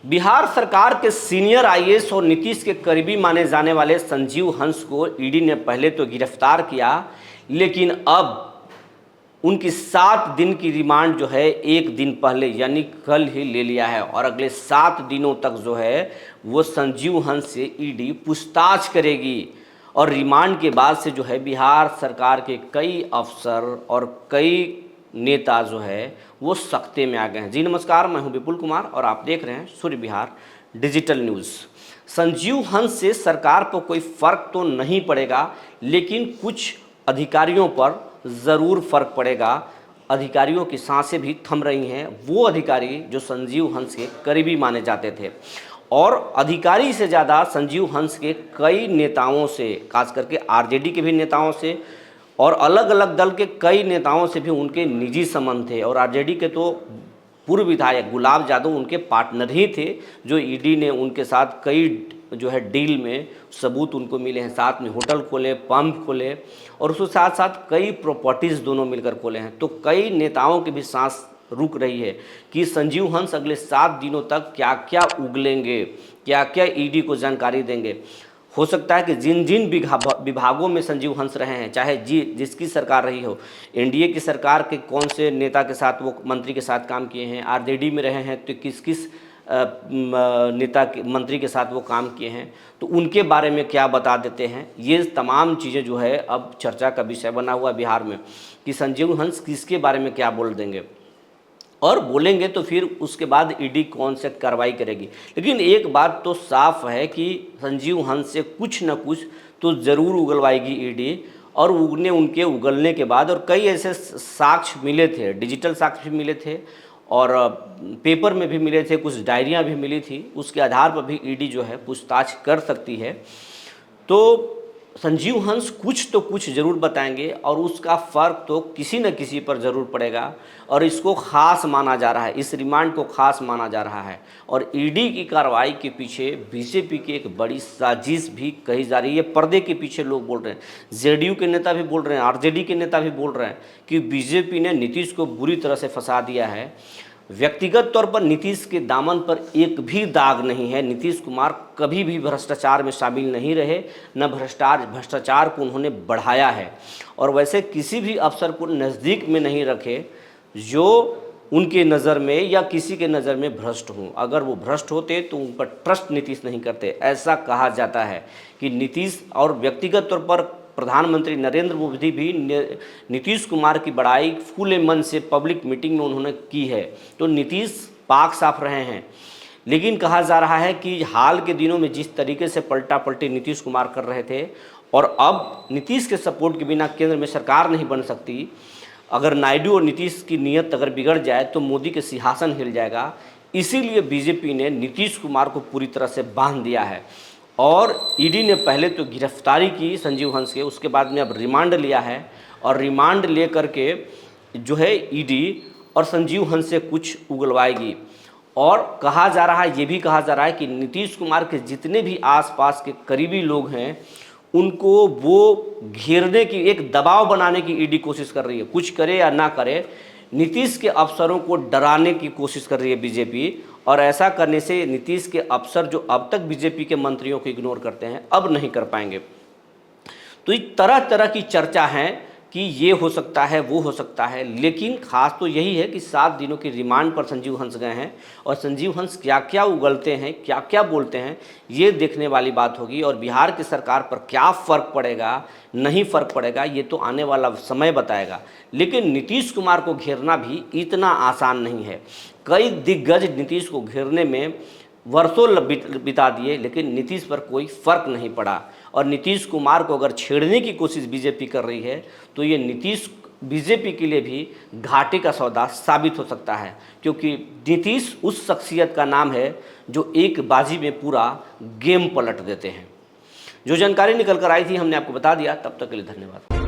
बिहार सरकार के senior IAS और नीतीश के करीबी माने जाने वाले संजीव हंस को ईडी ने पहले तो गिरफ्तार किया, लेकिन अब उनकी 7 दिन की रिमांड जो है एक दिन पहले यानी कल ही ले लिया है और अगले 7 दिनों तक जो है वो संजीव हंस से ईडी पूछताछ करेगी। और रिमांड के बाद से जो है बिहार सरकार के कई अफसर और कई नेता जो है वो सख्ते में आ गए हैं। जी नमस्कार, मैं हूं विपुल कुमार और आप देख रहे हैं सूर्य बिहार डिजिटल न्यूज़। संजीव हंस से सरकार पर कोई फर्क तो नहीं पड़ेगा, लेकिन कुछ अधिकारियों पर ज़रूर फर्क पड़ेगा। अधिकारियों की सांसें भी थम रही हैं, वो अधिकारी जो संजीव हंस के करीबी माने जाते थे। और अधिकारी से ज़्यादा संजीव हंस के कई नेताओं से, खास करके आरजेडी के भी नेताओं से और अलग अलग दल के कई नेताओं से भी उनके निजी संबंध थे। और आरजेडी के तो पूर्व विधायक गुलाब यादव उनके पार्टनर ही थे, जो ईडी ने उनके साथ कई जो है डील में सबूत उनको मिले हैं। साथ में होटल खोले, पंप खोले और उसके साथ साथ कई प्रॉपर्टीज़ दोनों मिलकर खोले हैं। तो कई नेताओं की भी सांस रुक रही है कि संजीव हंस अगले 7 दिनों तक क्या क्या उगलेंगे, क्या क्या ईडी को जानकारी देंगे। हो सकता है कि जिन जिन विभागों में संजीव हंस रहे हैं, चाहे जिसकी सरकार रही हो, एनडीए की सरकार के कौन से नेता के साथ वो मंत्री के साथ काम किए हैं, आरजेडी में रहे हैं तो किस किस नेता के मंत्री के साथ वो काम किए हैं, तो उनके बारे में क्या बता देते हैं। ये तमाम चीज़ें जो है अब चर्चा का विषय बना हुआ बिहार में कि संजीव हंस किसके बारे में क्या बोल देंगे और बोलेंगे तो फिर उसके बाद ईडी कौन से कार्रवाई करेगी। लेकिन एक बात तो साफ है कि संजीव हंस से कुछ न कुछ तो ज़रूर उगलवाएगी ईडी। और उनके उगलने के बाद और कई ऐसे साक्ष्य मिले थे, डिजिटल साक्ष्य भी मिले थे और पेपर में भी मिले थे, कुछ डायरियाँ भी मिली थी, उसके आधार पर भी ईडी जो है पूछताछ कर सकती है। तो संजीव हंस कुछ तो कुछ ज़रूर बताएंगे और उसका फ़र्क तो किसी न किसी पर ज़रूर पड़ेगा और इसको ख़ास माना जा रहा है, इस रिमांड को ख़ास माना जा रहा है। और ईडी की कार्रवाई के पीछे बीजेपी की एक बड़ी साजिश भी कही जा रही है। पर्दे के पीछे लोग बोल रहे हैं, जेडीयू के नेता भी बोल रहे हैं, आरजेडी के नेता भी बोल रहे हैं कि बीजेपी ने नीतीश को बुरी तरह से फंसा दिया है। व्यक्तिगत तौर पर नीतीश के दामन पर एक भी दाग नहीं है। नीतीश कुमार कभी भी भ्रष्टाचार में शामिल नहीं रहे, न भ्रष्टाचार को उन्होंने बढ़ाया है और वैसे किसी भी अफसर को नज़दीक में नहीं रखे जो उनके नज़र में या किसी के नज़र में भ्रष्ट हों। अगर वो भ्रष्ट होते तो उन पर ट्रस्ट नीतीश नहीं करते। ऐसा कहा जाता है कि नीतीश और व्यक्तिगत तौर पर प्रधानमंत्री नरेंद्र मोदी भी नीतीश कुमार की बड़ाई खुले मन से पब्लिक मीटिंग में उन्होंने की है। तो नीतीश पाक साफ रहे हैं। लेकिन कहा जा रहा है कि हाल के दिनों में जिस तरीके से पलटा पलटी नीतीश कुमार कर रहे थे और अब नीतीश के सपोर्ट के बिना केंद्र में सरकार नहीं बन सकती। अगर नायडू और नीतीश की नीयत अगर बिगड़ जाए तो मोदी के सिंहासन हिल जाएगा। इसीलिए बीजेपी ने नीतीश कुमार को पूरी तरह से बांध दिया है और ईडी ने पहले तो गिरफ्तारी की संजीव हंस के, उसके बाद में अब रिमांड लिया है और रिमांड ले करके जो है ईडी और संजीव हंस से कुछ उगलवाएगी। और कहा जा रहा है, ये भी कहा जा रहा है कि नीतीश कुमार के जितने भी आसपास के करीबी लोग हैं उनको वो घेरने की, एक दबाव बनाने की ईडी कोशिश कर रही है। कुछ करे या ना करे, नीतीश के अफसरों को डराने की कोशिश कर रही है बीजेपी। और ऐसा करने से नीतीश के अफसर जो अब तक बीजेपी के मंत्रियों को इग्नोर करते हैं अब नहीं कर पाएंगे। तो ये तरह तरह की चर्चा है कि ये हो सकता है, वो हो सकता है, लेकिन खास तो यही है कि 7 दिनों की रिमांड पर संजीव हंस गए हैं और संजीव हंस क्या क्या उगलते हैं, क्या क्या बोलते हैं, ये देखने वाली बात होगी। और बिहार की सरकार पर क्या फ़र्क पड़ेगा, नहीं फ़र्क पड़ेगा, ये तो आने वाला समय बताएगा। लेकिन नीतीश कुमार को घेरना भी इतना आसान नहीं है। कई दिग्गज नीतीश को घेरने में वर्षों बिता दिए, लेकिन नीतीश पर कोई फ़र्क नहीं पड़ा। और नीतीश कुमार को अगर छेड़ने की कोशिश बीजेपी कर रही है तो ये बीजेपी के लिए भी घाटे का सौदा साबित हो सकता है, क्योंकि नीतीश उस शख्सियत का नाम है जो एक बाजी में पूरा गेम पलट देते हैं। जो जानकारी निकल कर आई थी हमने आपको बता दिया। तब तक के लिए धन्यवाद।